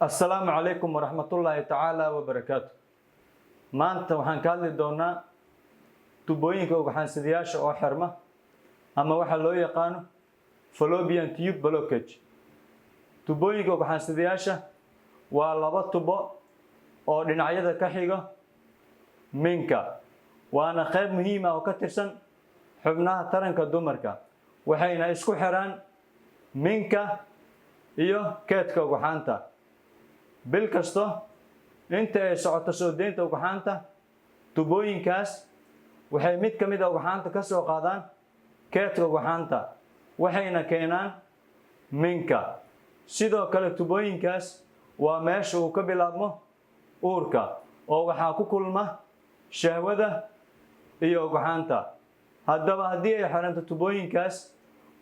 السلام عليكم ورحمة الله تعالى وبركاته. maanta waxaan ka hadli doonaa tubooyinka ugxan-sidayaasha oo xirma ama waxa loo yaqaano fallopian tube blockage. Tubooyinka ugxan-sidayaasha waa laba tubo oo dhinacyada ka xiga minka, waana qayb muhiim ah oo ka tirsan xubnaha taranka dumarka, waxayna isku xiraan minka iyo keedka ugxanta. bil kasto inta ay socoto soo deynta ugxanta, tubooyinkaas waxay mid ka mid ah ugxanta ka soo qaadaan keedka ugxanta, waxayna keenaan minka. Sidoo kale tubooyinkaas waa meesha uu ka bilaabmo uurka, oo waxaa ku kulma shahwada iyo ugxanta. Haddaba haddii ay xiranto tubooyinkaas,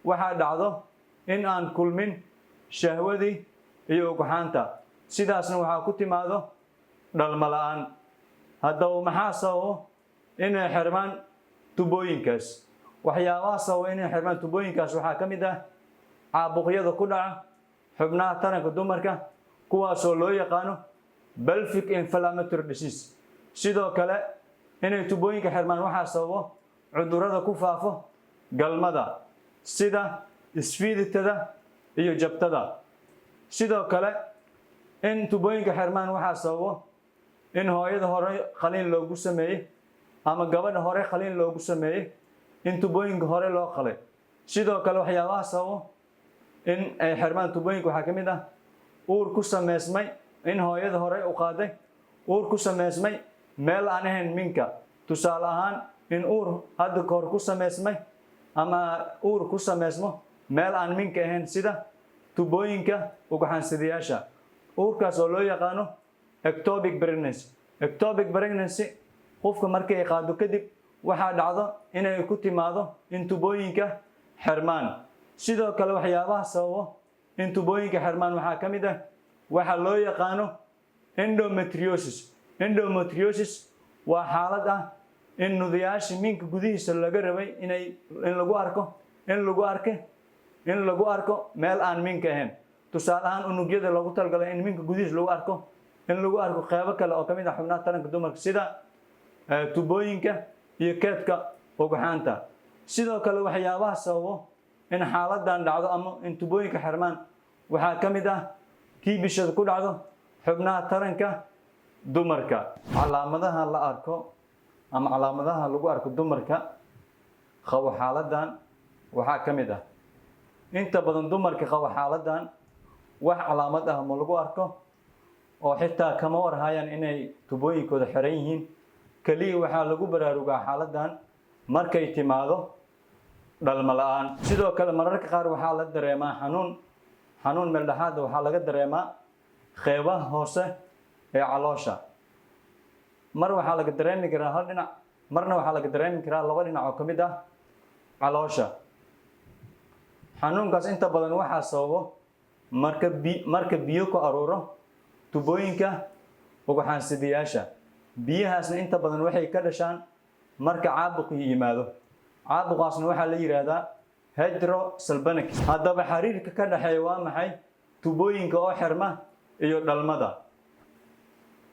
waxaa dhacdo in aan kulmin shahwadii iyo ugxanta, sidaasna waxaa ku timaado dhalmo la'aan. Haddaba maxaa sababo inay xirmaan tubooyinkaas? Waxyaabaha sababa inay xirmaan tubooyinkaas waxaa ka mid ah caabuqyada ku dhaca xubnaha taranka dumarka, kuwaasoo loo yaqaano pelvic inflammatory disease. Sidoo kale inay tubooyinka xirmaan waxaa sababo cudurrada ku faafo galmada sida isfiiditada iyo jabtada. Sidoo kale in tubooyinka xirmaan waxaa sababo in hooyada hore qaliin loogu sameeyey ama gabadha hore qaliin loogu sameeyey in tubooyinka hore loo qalay. Sidoo kale waxyaabaha sababo in ay xirmaan tubooyinka waxaa ka mid ah uur ku sameysmay, in hooyada hore u qaaday uur ku sameysmay meel aan ahayn minka. Tusaale ahaan in uur hadda kahor ku sameysmay ama uur ku sameysmo meel aan minka ahayn sida tubooyinka ugxan-sidayaasha. uurkaas oo loo yaqaano ectopic pregnancy. Ectopic pregnancy qofka markay qaado kadib waxaa dhacdo inay ku timaado in tubooyinka xirmaan. Sidoo kale waxyaabaha sababo in tubooyinka xirmaan waxaa ka mid ah waxa loo yaqaano endometriosis. Endometriosis waa xaalad ah in nudayaasha minka gudihiisa laga rabay in lagu arko meel aan minka ahayn. Tusaale ahaan unugyada loogu talagalay in minka gudihiisa lagu arko, in lagu arko qaybo kale oo ka mid ah xubnaha taranka dumarka sida tubooyinka iyo keedka ugxanta. Sidoo kale waxyaabaha sababo in xaaladan dhacdo ama in tubooyinka xirmaan waxaa ka mid ah kiibishada ku dhacdo xubnaha taranka dumarka. Calaamadaha la arko ama calaamadaha lagu arko dumarka qabo xaaladan waxaa ka mid ah inta badan dumarka qabo xaaladan wax calaamad ah ma lagu arko, oo xitaa kama warhayaan inay tubooyinkooda xiran yihiin. Kaliya waxaa lagu baraarugaa xaaladan markay timaado dhalmo la'aan. Sidoo kale mararka qaar waxaa la dareemaa xanuun meel dhexaad waxaa laga dareemaa qeybaha hoose ee caloosha. Mar waxaa laga dareemi karaa hal dhinac, marna waxaa laga dareemi karaa laba dhinac oo ka mid ah caloosha. Xanuunkaas inta badan waxaa sababo marka biyo ku aruuro tubooyinka ugxan-sidayaasha. Biyahaasna inta badan waxay ka dhashaan marka caabuq yimaado. Caabuqaasna waxaa la yiraahdaa hydrosalpingosis. Haddaba xiriirka ka dhaxeeya waa maxay tubooyinka oo xirma iyo dhalmada?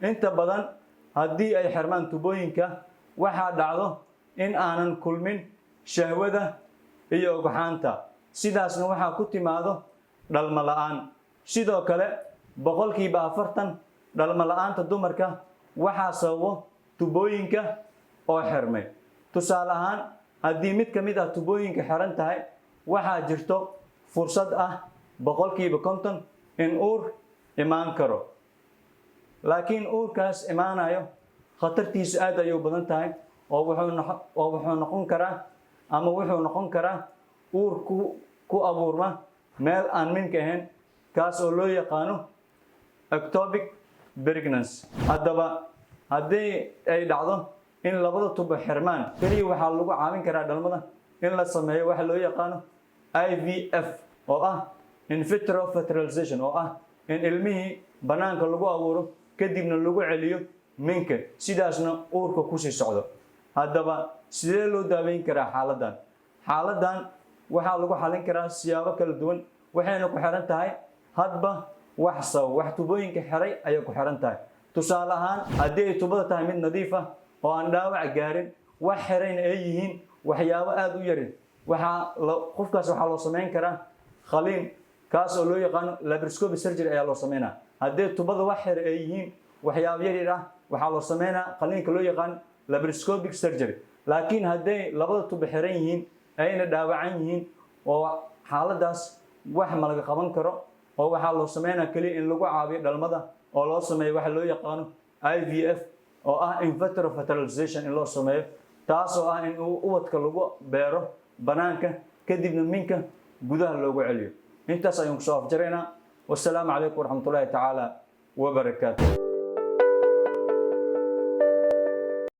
Inta badan haddii ay xirmaan tubooyinka waxaa dhacdo in aanan kulmin shahwada iyo ugxanta, sidaasna waxaa ku timaado dhalmo la'aan. Sidoo kale 40% dhalmo la'aanta dumarka waxaa sababo tubooyinka oo xirmay. Tusaale ahaan haddii mid ka mid ah tubooyinka xiran tahay, waxaa jirto fursad ah 50% in uur imaan karo. Laakiin uurkaas imaanayo khatartiisu aad ayay u badan tahay oo wuxuu noqon karaa uur ku abuurma meel aan minka ahayn, kaas oo loo yaqaano ectopic pregnancy. Haddaba haddii ay dhacdo in labada tubo xirmaan, kaliya waxaa lagu caawin karaa dhalmada in la sameeyo waxa loo yaqaano IVF oo ah in vitro fertilization, oo ah in ilmihii banaanka lagu abuuro kadibna lagu celiyo minka, sidaasna uurka ku sii socdo. Haddaba sidee loo daaweyn karaa xaaladan waxaa lagu xalin karaa siyaabo kala duwan, waxayna ku xiran tahay hadba wax sabab wax tubooyinka xiray ayay ku xiran tahay. tusaale ahaan haddii ay tubada tahay mid nadiif ah oo aan dhaawac gaarin wax xirayna ay yihiin waxyaabo aad u yarin qofkaas waxaa loo samayn karaa khaliin kaas oo loo yaqaano laparoscopic surgery ayaa loo sameynaa. haddii tubada wax xir ay yihiin waxyaabo yar yar ah waxaa loo sameynaa khaliinka loo yaqaan laparoscopic surgery. laakiin hadday labada tubo xiran yihiin ayna dhaawacan yihiin oo xaaladaas wax ma laga qaban karo oo waxaa loo sameynaa kaliya in lagu caabiyo dhalmada oo loo sameeyo waxa loo yaqaano IVF oo ah in vitro fertilization in loo sameeyo, taasoo ah in ubadka lagu beero banaanka kadibna minka gudaha loogu celiyo. intaas ayaan ku soo afjaraynaa. wassalaamu calaykum waraxmatullaahi tacaala wabarakaatuh.